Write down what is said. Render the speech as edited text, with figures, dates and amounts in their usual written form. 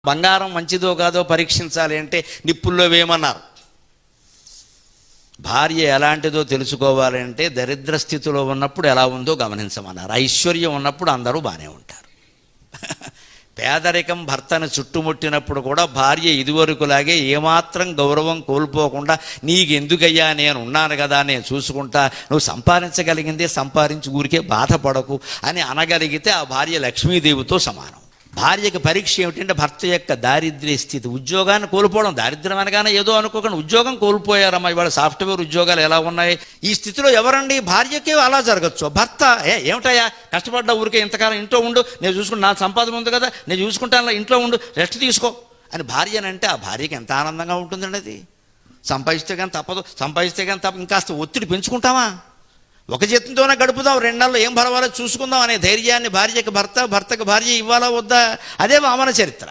బంగారం మంచిదో కాదో పరీక్షించాలి అంటే నిప్పుల్లో వేయమన్నారు. భార్య ఎలాంటిదో తెలుసుకోవాలి అంటే దరిద్ర స్థితిలో ఉన్నప్పుడు ఎలా ఉందో గమనించమన్నారు. ఐశ్వర్యం ఉన్నప్పుడు అందరూ బాగానే ఉంటారు. పేదరికం భర్తను చుట్టుముట్టినప్పుడు కూడా భార్య ఇదివరకులాగే ఏమాత్రం గౌరవం కోల్పోకుండా నీకెందుకయ్యా నేను ఉన్నాను కదా, నేను చూసుకుంటా, నువ్వు సంపాదించగలిగిందే సంపాదించి ఊరికే బాధపడకు అని అనగలిగితే ఆ భార్య లక్ష్మీదేవితో సమానం. భార్యకి పరీక్ష ఏమిటంటే భర్త యొక్క దారిద్ర్య స్థితి. ఉద్యోగాన్ని కోల్పోవడం దారిద్ర్యం అనగానే ఏదో అనుకోకుండా ఉద్యోగం కోల్పోయారమ్మా. ఇవాళ సాఫ్ట్వేర్ ఉద్యోగాలు ఎలా ఉన్నాయి? ఈ స్థితిలో ఎవరండి? భార్యకే అలా జరగచ్చు. భర్త ఏమిటయ్యా కష్టపడ్డా ఊరికే ఇంతకాలం ఇంట్లో ఉండు, నేను చూసుకుంటా, నా సంపాదన ఉంది కదా, నేను చూసుకుంటాను, ఇంట్లో ఉండు, రెస్ట్ తీసుకో అని భార్యనంటే ఆ భార్యకి ఎంత ఆనందంగా ఉంటుందండి. అది సంపాదిస్తే కానీ తప్పదు, సంపాదిస్తే కానీ తప్ప ఇంకాస్త ఒత్తిడి పెంచుకుంటామా? ఒక జీతంతోనే గడుపుదాం, 2 నెలలు ఏం పర్వాలేదు చూసుకుందాం అనే ధైర్యాన్ని భార్యకి భర్త, భర్తకు భార్య ఇవ్వాలా వద్దా? అదే వామన చరిత్ర.